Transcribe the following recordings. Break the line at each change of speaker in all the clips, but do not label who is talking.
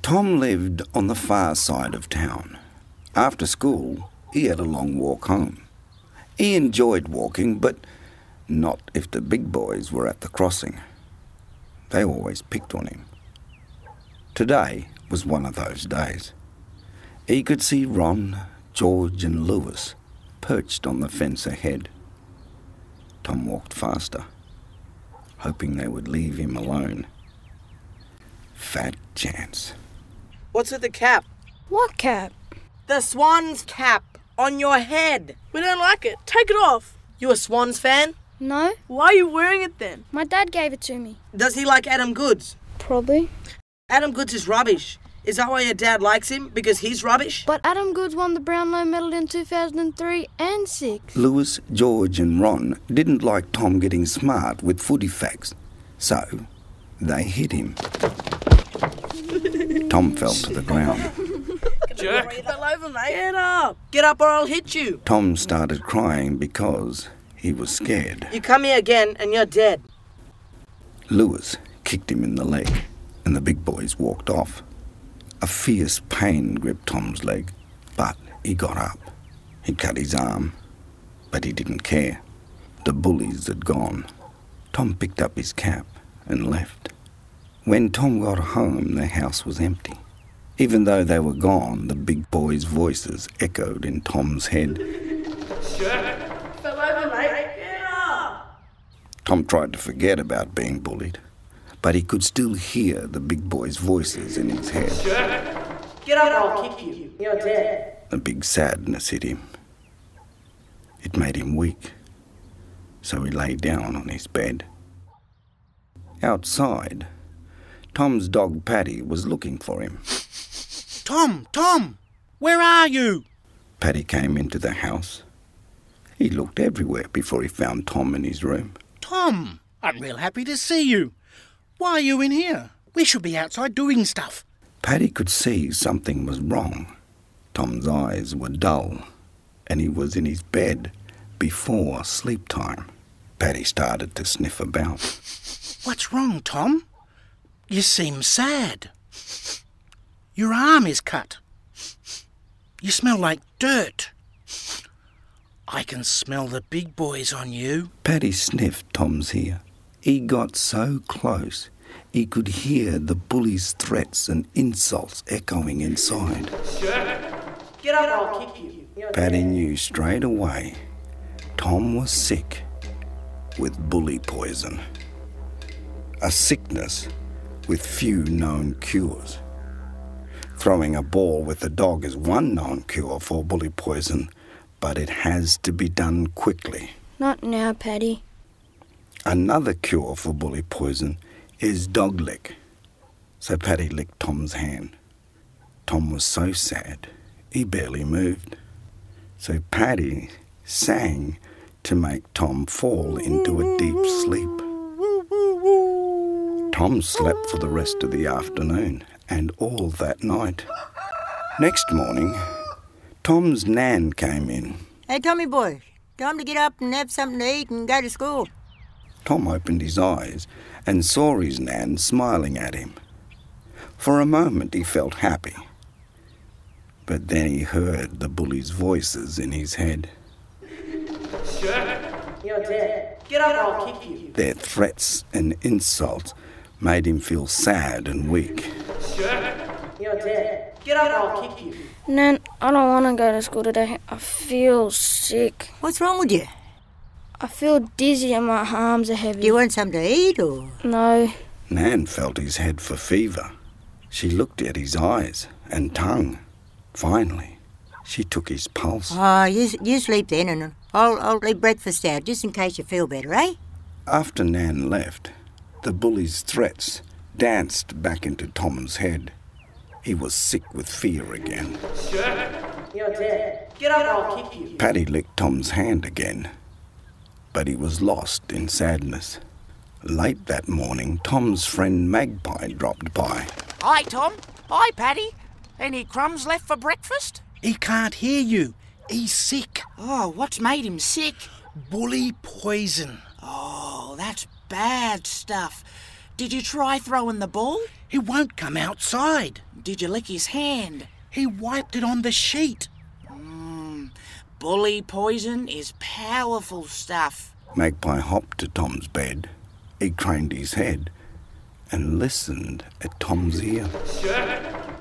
Tom lived on the far side of town. After school, he had a long walk home. He enjoyed walking, but not if the big boys were at the crossing. They always picked on him. Today was one of those days. He could see Ron, George and Lewis perched on the fence ahead. Tom walked faster, hoping they would leave him alone. Fat chance.
What's with the cap?
What cap?
The Swans cap on your head.
We don't like it. Take it off.
You a Swans fan?
No.
Why are you wearing it then?
My dad gave it to me.
Does he like Adam Goods?
Probably.
Adam Goods is rubbish. Is that why your dad likes him? Because he's rubbish?
But Adam Goods won the Brownlow medal in 2003 and 6.
Lewis, George and Ron didn't like Tom getting smart with footy facts, so they hit him. Tom fell to the ground.
Jerk. Fell over, mate.
Get up. Get up or I'll hit you.
Tom started crying because he was scared.
You come here again and you're dead.
Lewis kicked him in the leg and the big boys walked off. A fierce pain gripped Tom's leg, but he got up. He cut his arm, but he didn't care. The bullies had gone. Tom picked up his cap and left. When Tom got home, the house was empty. Even though they were gone, the big boys' voices echoed in Tom's head.
Fell over, mate. Get up.
Tom tried to forget about being bullied, but he could still hear the big boys' voices in his head.
Get up or I'll kick you. You're dead.
A big sadness hit him. It made him weak, so he lay down on his bed. Outside, Tom's dog Paddy was looking for him.
Tom, where are you?
Paddy came into the house. He looked everywhere before he found Tom in his room.
Tom, I'm real happy to see you. Why are you in here? We should be outside doing stuff.
Paddy could see something was wrong. Tom's eyes were dull, and he was in his bed before sleep time. Paddy started to sniff about.
What's wrong, Tom? You seem sad. Your arm is cut. You smell like dirt. I can smell the big boys on you.
Paddy sniffed Tom's ear. He got so close, he could hear the bullies' threats and insults echoing inside.
Get up or I'll kick you.
Paddy knew straight away Tom was sick with bully poison. A sickness with few known cures. Throwing a ball with a dog is one known cure for bully poison, but it has to be done quickly.
Not now, Paddy.
Another cure for bully poison is dog lick. So Paddy licked Tom's hand. Tom was so sad, he barely moved. So Paddy sang to make Tom fall into a deep sleep. Tom slept for the rest of the afternoon and all that night. Next morning, Tom's nan came in.
Hey, Tommy boy, time to get up and have something to eat and go to school.
Tom opened his eyes and saw his nan smiling at him. For a moment he felt happy, but then he heard the bullies' voices in his head.
You're dead. Get up or I'll kick you.
Their threats and insults made him feel sad and weak.
You're dead. Get up or I'll kick you.
Nan, I don't want to go to school today. I feel sick.
What's wrong with you?
I feel dizzy and my arms are heavy.
Do you want something to eat or...?
No.
Nan felt his head for fever. She looked at his eyes and tongue. Finally, she took his pulse.
Oh, you sleep then and I'll leave breakfast out just in case you feel better, eh?
After Nan left, the bully's threats danced back into Tom's head. He was sick with fear again.
You're dead. Get up or I'll kick you.
Paddy licked Tom's hand again, but he was lost in sadness. Late that morning, Tom's friend Magpie dropped by.
Hi, Tom. Hi, Paddy. Any crumbs left for breakfast?
He can't hear you. He's sick.
Oh, what's made him sick?
Bully poison.
Oh, that's bad stuff. Did you try throwing the ball?
He won't come outside.
Did you lick his hand?
He wiped it on the sheet.
Bully poison is powerful stuff.
Magpie hopped to Tom's bed. He craned his head and listened at Tom's ear.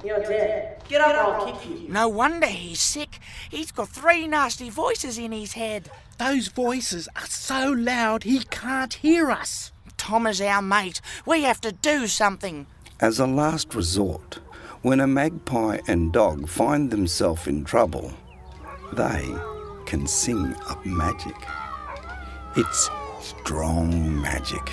You're dead. Get up or I'll kick you.
No wonder he's sick. He's got 3 nasty voices in his head.
Those voices are so loud he can't hear us.
Tom is our mate. We have to do something.
As a last resort, when a magpie and dog find themselves in trouble, they can sing up magic. It's strong magic.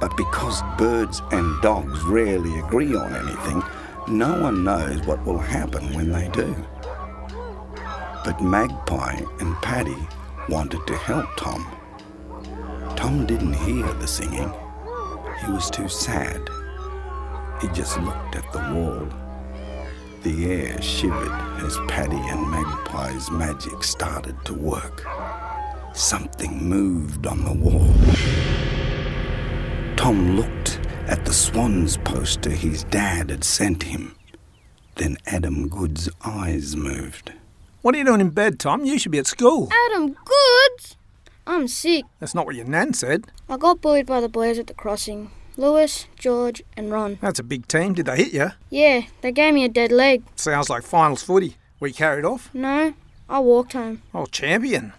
But because birds and dogs rarely agree on anything, no one knows what will happen when they do. But Magpie and Paddy wanted to help Tom. Tom didn't hear the singing. He was too sad. He just looked at the wall. The air shivered as Paddy and Magpie's magic started to work. Something moved on the wall. Tom looked at the swans poster his dad had sent him. Then Adam Good's eyes moved.
What are you doing in bed, Tom? You should be at school.
Adam Goods! I'm sick.
That's not what your nan said.
I got bullied by the boys at the crossing. Lewis, George and Ron.
That's a big team. Did they hit you?
Yeah, they gave me a dead leg.
Sounds like finals footy. Were you carried off?
No, I walked home.
Oh, champion.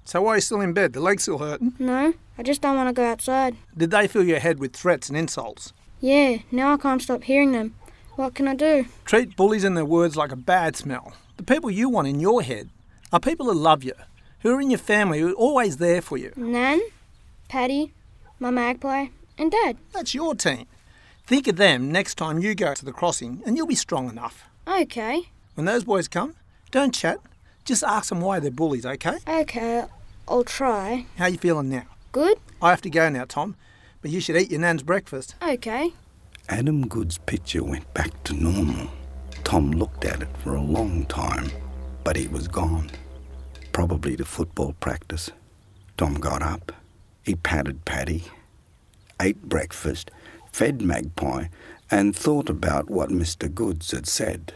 So why are you still in bed? The leg's still hurting?
No, I just don't want to go outside.
Did they fill your head with threats and insults?
Yeah, now I can't stop hearing them. What can I do?
Treat bullies and their words like a bad smell. The people you want in your head are people who love you, who are in your family, who are always there for you.
Nan, Paddy, my magpie, and Dad.
That's your team. Think of them next time you go to the crossing and you'll be strong enough.
Okay.
When those boys come, don't chat. Just ask them why they're bullies, okay?
Okay, I'll try.
How you feeling now?
Good?
I have to go now, Tom, but you should eat your nan's breakfast.
Okay.
Adam Good's picture went back to normal. Tom looked at it for a long time, but he was gone. Probably to football practice. Tom got up. He patted Paddy, ate breakfast, fed Magpie, and thought about what Mr. Goods had said.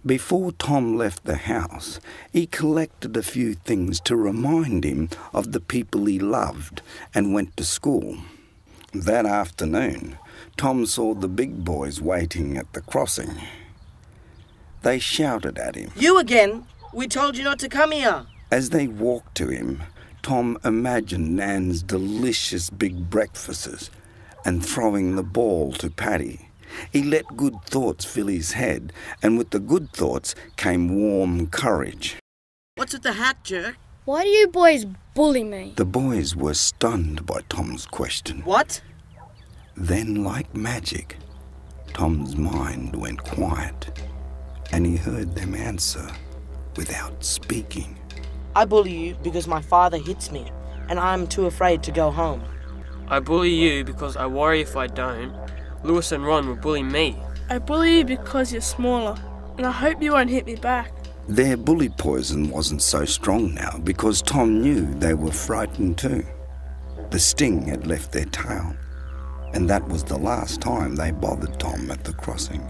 Before Tom left the house, he collected a few things to remind him of the people he loved and went to school. That afternoon, Tom saw the big boys waiting at the crossing. They shouted at him.
You again? We told you not to come here.
As they walked to him, Tom imagined Nan's delicious big breakfasts and throwing the ball to Paddy. He let good thoughts fill his head, and with the good thoughts came warm courage.
What's with the hat, jerk?
Why do you boys bully me?
The boys were stunned by Tom's question.
What?
Then, like magic, Tom's mind went quiet, and he heard them answer without speaking.
I bully you because my father hits me, and I'm too afraid to go home.
I bully you because I worry if I don't. Lewis and Ron will bully me.
I bully you because you're smaller, and I hope you won't hit me back.
Their bully poison wasn't so strong now because Tom knew they were frightened too. The sting had left their tail, and that was the last time they bothered Tom at the crossing.